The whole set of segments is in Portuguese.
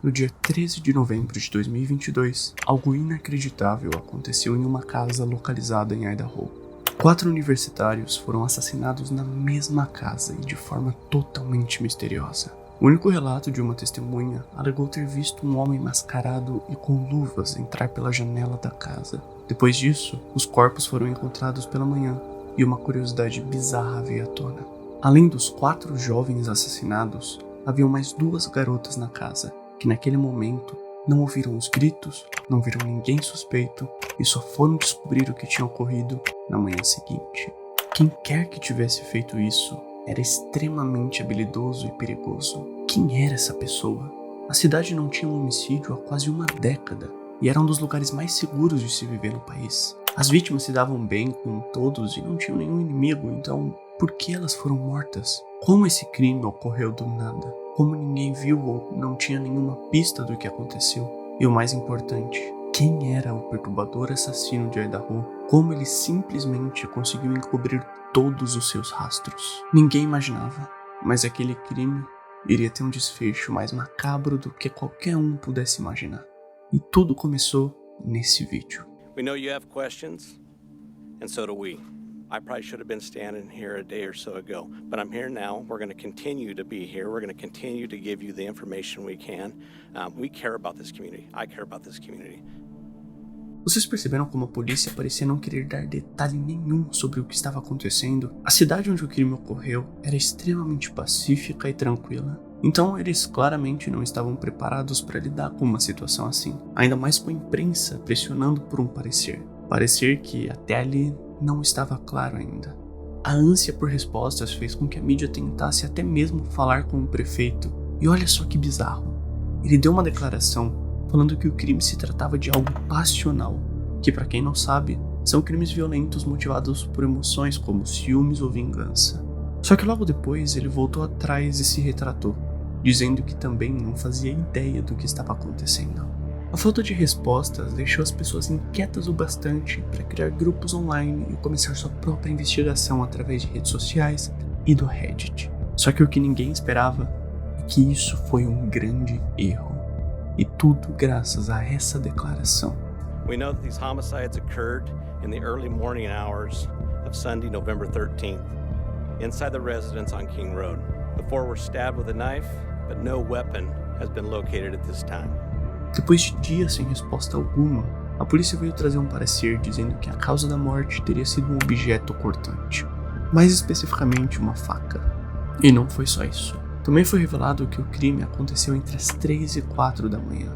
No dia 13 de novembro de 2022, algo inacreditável aconteceu em uma casa localizada em Idaho. 4 universitários foram assassinados na mesma casa e de forma totalmente misteriosa. O único relato de uma testemunha alegou ter visto um homem mascarado e com luvas entrar pela janela da casa. Depois disso, os corpos foram encontrados pela manhã e uma curiosidade bizarra veio à tona. Além dos 4 jovens assassinados, haviam mais 2 garotas na casa, que naquele momento não ouviram os gritos, não viram ninguém suspeito e só foram descobrir o que tinha ocorrido na manhã seguinte. Quem quer que tivesse feito isso era extremamente habilidoso e perigoso. Quem era essa pessoa? A cidade não tinha um homicídio há quase uma década e era um dos lugares mais seguros de se viver no país. As vítimas se davam bem com todos e não tinham nenhum inimigo, então por que elas foram mortas? Como esse crime ocorreu do nada? Como ninguém viu ou não tinha nenhuma pista do que aconteceu? E o mais importante, quem era o perturbador assassino de Idaho? Como ele simplesmente conseguiu encobrir todos os seus rastros? Ninguém imaginava, mas aquele crime iria ter um desfecho mais macabro do que qualquer um pudesse imaginar. E tudo começou nesse vídeo. We know you have questions, and so do we. I probably should have been standing here a day or so ago, but I'm here now. We're going to continue to be here. We're going to continue to give you the information we can. We care about this community. I care about this community. Vocês perceberam como a polícia parecia não querer dar detalhe nenhum sobre o que estava acontecendo? A cidade onde o crime ocorreu era extremamente pacífica e tranquila. Então eles claramente não estavam preparados para lidar com uma situação assim. Ainda mais com a imprensa pressionando por um parecer. Parecer que até ali não estava claro ainda. A ânsia por respostas fez com que a mídia tentasse até mesmo falar com o prefeito. E olha só que bizarro. Ele deu uma declaração falando que o crime se tratava de algo passional, que para quem não sabe, são crimes violentos motivados por emoções como ciúmes ou vingança. Só que logo depois ele voltou atrás e se retratou, dizendo que também não fazia ideia do que estava acontecendo. A falta de respostas deixou as pessoas inquietas o bastante para criar grupos online e começar sua própria investigação através de redes sociais e do Reddit. Só que o que ninguém esperava é que isso foi um grande erro. E tudo graças a essa declaração. We know that these homicides occurred in the early morning hours of Sunday, November 13th, inside the residence on King Road. The 4 were stabbed with a knife, but no weapon has been located at this time. Depois de dias sem resposta alguma, a polícia veio trazer um parecer dizendo que a causa da morte teria sido um objeto cortante, mais especificamente uma faca. E não foi só isso. Também foi revelado que o crime aconteceu entre as 3 e 4 da manhã.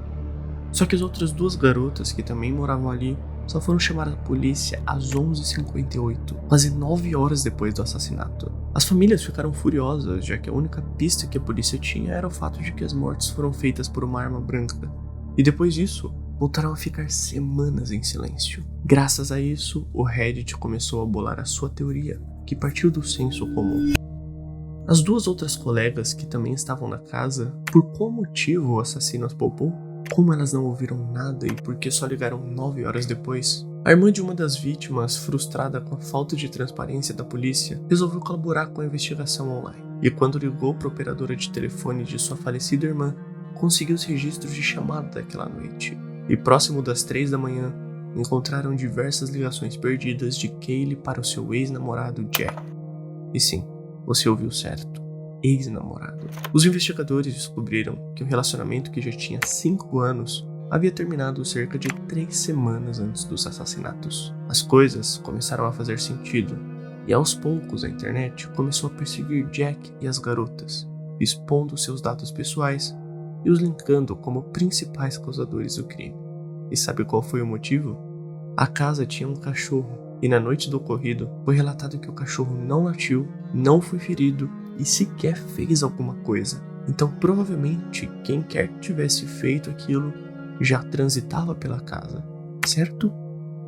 Só que as outras 2 garotas que também moravam ali só foram chamar a polícia às 11h58, quase 9 horas depois do assassinato. As famílias ficaram furiosas, já que a única pista que a polícia tinha era o fato de que as mortes foram feitas por uma arma branca. E depois disso, voltaram a ficar semanas em silêncio. Graças a isso, o Reddit começou a bolar a sua teoria, que partiu do senso comum. As 2 outras colegas que também estavam na casa, por qual motivo o assassino as poupou? Como elas não ouviram nada e por que só ligaram 9 horas depois? A irmã de uma das vítimas, frustrada com a falta de transparência da polícia, resolveu colaborar com a investigação online. E quando ligou para a operadora de telefone de sua falecida irmã, conseguiu os registros de chamada daquela noite. E próximo das 3 da manhã, encontraram diversas ligações perdidas de Kaylee para o seu ex-namorado Jack. E sim, você ouviu certo, ex-namorado. Os investigadores descobriram que o relacionamento, que já tinha 5 anos, havia terminado cerca de 3 semanas antes dos assassinatos. As coisas começaram a fazer sentido, e aos poucos a internet começou a perseguir Jack e as garotas, expondo seus dados pessoais e os linkando como principais causadores do crime. E sabe qual foi o motivo? A casa tinha um cachorro, e na noite do ocorrido foi relatado que o cachorro não latiu, não foi ferido e sequer fez alguma coisa. Então provavelmente quem quer que tivesse feito aquilo já transitava pela casa, certo?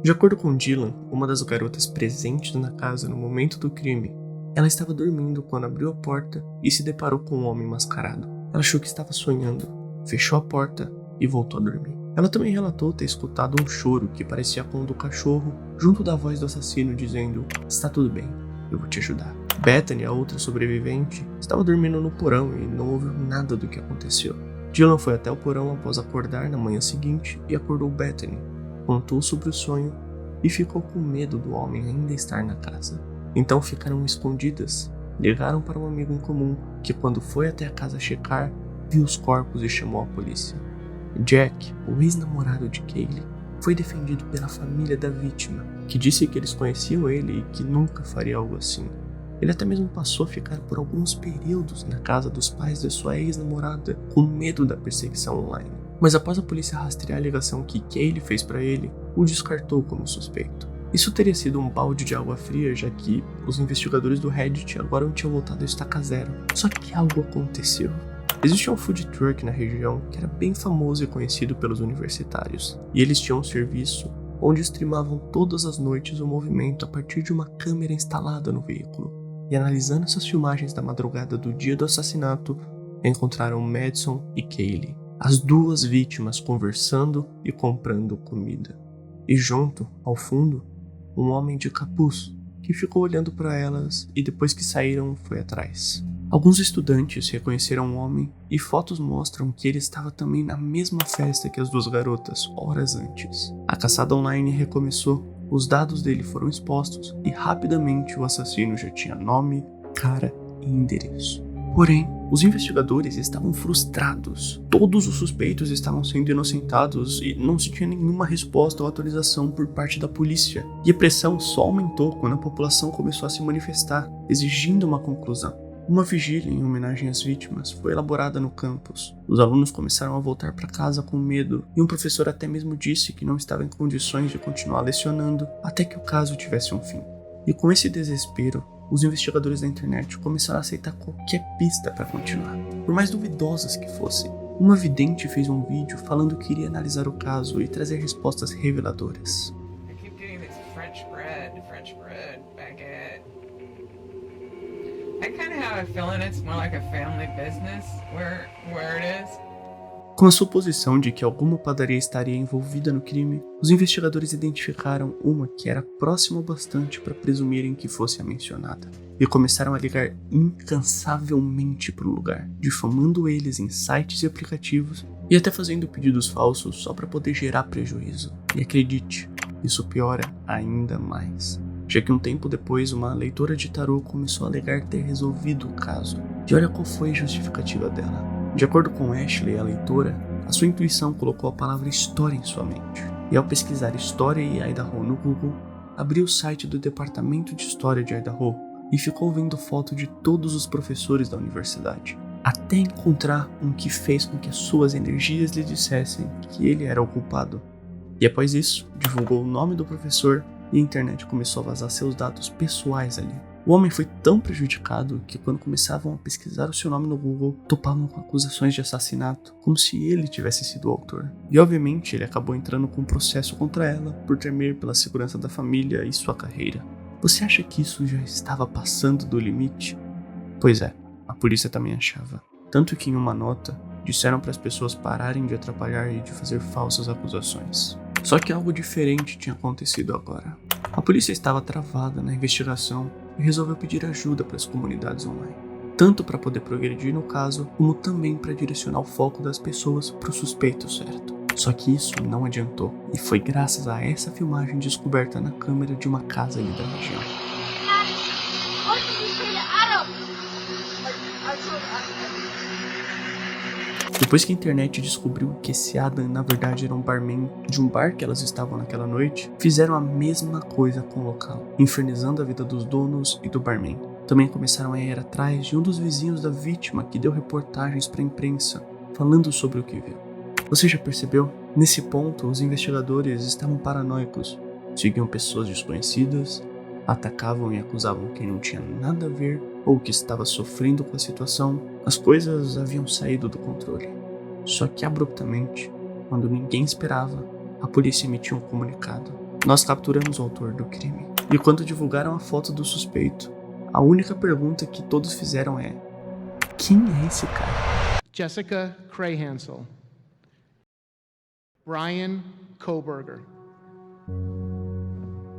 De acordo com Dylan, uma das garotas presentes na casa no momento do crime, ela estava dormindo quando abriu a porta e se deparou com um homem mascarado. Ela achou que estava sonhando, fechou a porta e voltou a dormir. Ela também relatou ter escutado um choro que parecia com o do cachorro, junto da voz do assassino dizendo: "Está tudo bem, eu vou te ajudar." Bethany, a outra sobrevivente, estava dormindo no porão e não ouviu nada do que aconteceu. Dylan foi até o porão após acordar na manhã seguinte e acordou Bethany, contou sobre o sonho e ficou com medo do homem ainda estar na casa. Então ficaram escondidas, ligaram para um amigo em comum que, quando foi até a casa checar, viu os corpos e chamou a polícia. Jack, o ex-namorado de Kaylee, foi defendido pela família da vítima, que disse que eles conheciam ele e que nunca faria algo assim. Ele até mesmo passou a ficar por alguns períodos na casa dos pais de sua ex-namorada, com medo da perseguição online. Mas após a polícia rastrear a ligação que Kaylee fez para ele, o descartou como suspeito. Isso teria sido um balde de água fria, já que os investigadores do Reddit agora não tinham voltado a estaca zero. Só que algo aconteceu. Existia um food truck na região que era bem famoso e conhecido pelos universitários, e eles tinham um serviço onde streamavam todas as noites o movimento a partir de uma câmera instalada no veículo. E analisando essas filmagens da madrugada do dia do assassinato, encontraram Madison e Kaylee, as duas vítimas conversando e comprando comida. E junto, ao fundo, um homem de capuz, que ficou olhando para elas e depois que saíram foi atrás. Alguns estudantes reconheceram o homem e fotos mostram que ele estava também na mesma festa que as duas garotas, horas antes. A caçada online recomeçou, os dados dele foram expostos e rapidamente o assassino já tinha nome, cara e endereço. Porém, os investigadores estavam frustrados. Todos os suspeitos estavam sendo inocentados e não se tinha nenhuma resposta ou atualização por parte da polícia. E a pressão só aumentou quando a população começou a se manifestar, exigindo uma conclusão. Uma vigília em homenagem às vítimas foi elaborada no campus. Os alunos começaram a voltar para casa com medo e um professor até mesmo disse que não estava em condições de continuar lecionando até que o caso tivesse um fim. E com esse desespero, os investigadores da internet começaram a aceitar qualquer pista para continuar, por mais duvidosas que fossem. Uma vidente fez um vídeo falando que iria analisar o caso e trazer respostas reveladoras. Com a suposição de que alguma padaria estaria envolvida no crime, os investigadores identificaram uma que era próxima bastante para presumirem que fosse a mencionada, e começaram a ligar incansavelmente para o lugar, difamando eles em sites e aplicativos e até fazendo pedidos falsos só para poder gerar prejuízo. E acredite, isso piora ainda mais, já que um tempo depois uma leitora de tarô começou a alegar ter resolvido o caso. E olha qual foi a justificativa dela. De acordo com Ashley, a leitora, a sua intuição colocou a palavra história em sua mente. E ao pesquisar História e Idaho no Google, abriu o site do Departamento de História de Idaho e ficou vendo foto de todos os professores da universidade, até encontrar um que fez com que as suas energias lhe dissessem que ele era o culpado. E após isso, divulgou o nome do professor e a internet começou a vazar seus dados pessoais ali. O homem foi tão prejudicado que quando começavam a pesquisar o seu nome no Google, topavam com acusações de assassinato, como se ele tivesse sido o autor. E obviamente ele acabou entrando com um processo contra ela por temer pela segurança da família e sua carreira. Você acha que isso já estava passando do limite? Pois é, a polícia também achava. Tanto que em uma nota, disseram para as pessoas pararem de atrapalhar e de fazer falsas acusações. Só que algo diferente tinha acontecido agora. A polícia estava travada na investigação e resolveu pedir ajuda para as comunidades online, tanto para poder progredir no caso, como também para direcionar o foco das pessoas para o suspeito certo. Só que isso não adiantou, e foi graças a essa filmagem descoberta na câmera de uma casa ali da região. Depois que a internet descobriu que esse Adam na verdade era um barman de um bar que elas estavam naquela noite, fizeram a mesma coisa com o local, infernizando a vida dos donos e do barman. Também começaram a ir atrás de um dos vizinhos da vítima que deu reportagens para a imprensa, falando sobre o que viu. Você já percebeu? Nesse ponto, os investigadores estavam paranoicos, seguiam pessoas desconhecidas, atacavam e acusavam quem não tinha nada a ver ou que estava sofrendo com a situação. As coisas haviam saído do controle. Só que abruptamente, quando ninguém esperava, a polícia emitiu um comunicado. Nós capturamos o autor do crime. E quando divulgaram a foto do suspeito, a única pergunta que todos fizeram é: quem é esse cara? Jessica Krahansel. Brian Koberger.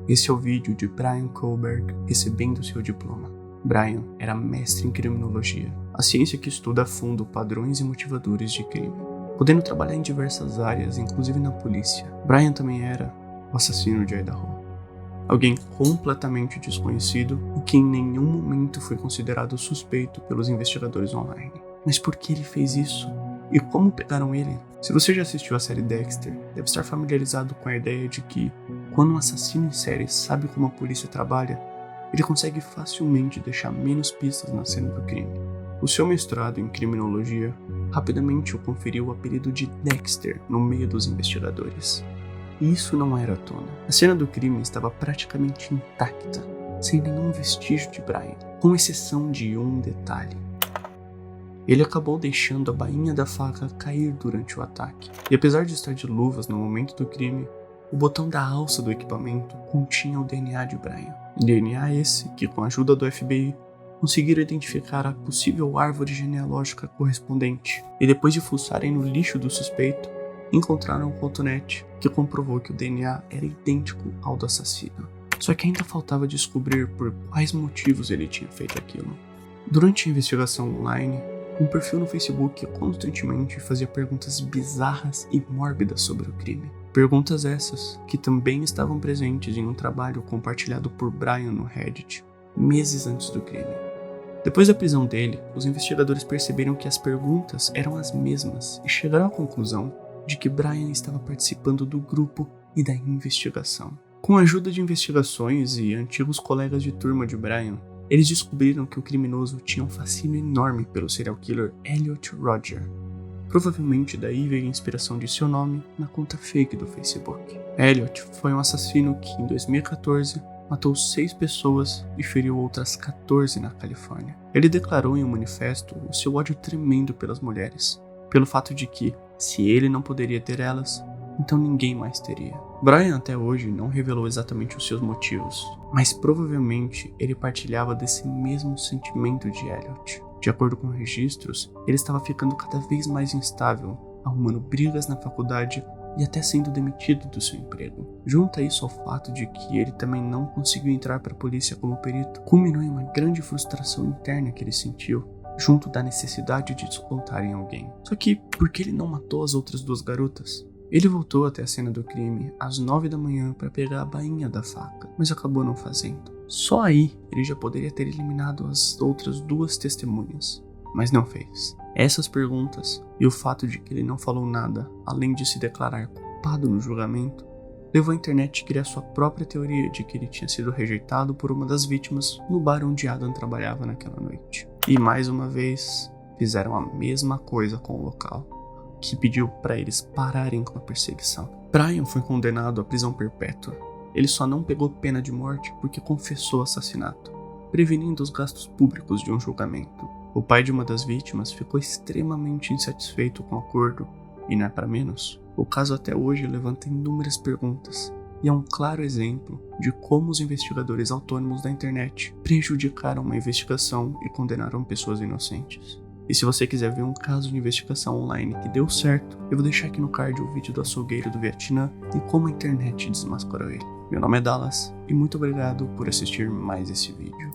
Esse é o vídeo de Brian Koberger recebendo seu diploma. Brian era mestre em criminologia, a ciência que estuda a fundo padrões e motivadores de crime, podendo trabalhar em diversas áreas, inclusive na polícia. Brian também era o assassino de Idaho. Alguém completamente desconhecido e que em nenhum momento foi considerado suspeito pelos investigadores online. Mas por que ele fez isso? E como pegaram ele? Se você já assistiu a série Dexter, deve estar familiarizado com a ideia de que, quando um assassino em série sabe como a polícia trabalha, ele consegue facilmente deixar menos pistas na cena do crime. O seu mestrado em criminologia rapidamente o conferiu o apelido de Dexter no meio dos investigadores. E isso não era à tona. A cena do crime estava praticamente intacta, sem nenhum vestígio de Brian, com exceção de um detalhe. Ele acabou deixando a bainha da faca cair durante o ataque, e apesar de estar de luvas no momento do crime, o botão da alça do equipamento continha o DNA de Brian. DNA esse que, com a ajuda do FBI, conseguiram identificar a possível árvore genealógica correspondente, e depois de fuçarem no lixo do suspeito, encontraram um cotonete que comprovou que o DNA era idêntico ao do assassino. Só que ainda faltava descobrir por quais motivos ele tinha feito aquilo. Durante a investigação online, um perfil no Facebook constantemente fazia perguntas bizarras e mórbidas sobre o crime. Perguntas essas que também estavam presentes em um trabalho compartilhado por Brian no Reddit, meses antes do crime. Depois da prisão dele, os investigadores perceberam que as perguntas eram as mesmas e chegaram à conclusão de que Brian estava participando do grupo e da investigação. Com a ajuda de investigações e antigos colegas de turma de Brian, eles descobriram que o criminoso tinha um fascínio enorme pelo serial killer Elliot Rodger. Provavelmente daí veio a inspiração de seu nome na conta fake do Facebook. Elliot foi um assassino que, em 2014, matou 6 pessoas e feriu outras 14 na Califórnia. Ele declarou em um manifesto o seu ódio tremendo pelas mulheres, pelo fato de que, se ele não poderia ter elas, então ninguém mais teria. Brian até hoje não revelou exatamente os seus motivos, mas provavelmente ele partilhava desse mesmo sentimento de Elliot. De acordo com registros, ele estava ficando cada vez mais instável, arrumando brigas na faculdade e até sendo demitido do seu emprego. Junta isso ao fato de que ele também não conseguiu entrar para a polícia como perito, culminou em uma grande frustração interna que ele sentiu, junto da necessidade de descontar em alguém. Só que, por que ele não matou as outras 2 garotas? Ele voltou até a cena do crime às 9 da manhã para pegar a bainha da faca, mas acabou não fazendo. Só aí ele já poderia ter eliminado as outras 2 testemunhas, mas não fez. Essas perguntas e o fato de que ele não falou nada, além de se declarar culpado no julgamento, levou a internet a criar sua própria teoria de que ele tinha sido rejeitado por uma das vítimas no bar onde Adam trabalhava naquela noite. E mais uma vez, fizeram a mesma coisa com o local, que pediu para eles pararem com a perseguição. Brian foi condenado à prisão perpétua. Ele só não pegou pena de morte porque confessou o assassinato, prevenindo os gastos públicos de um julgamento. O pai de uma das vítimas ficou extremamente insatisfeito com o acordo, e não é para menos. O caso até hoje levanta inúmeras perguntas, e é um claro exemplo de como os investigadores autônomos da internet prejudicaram uma investigação e condenaram pessoas inocentes. E se você quiser ver um caso de investigação online que deu certo, eu vou deixar aqui no card o vídeo do açougueiro do Vietnã e como a internet desmascarou ele. Meu nome é Dallas e muito obrigado por assistir mais esse vídeo.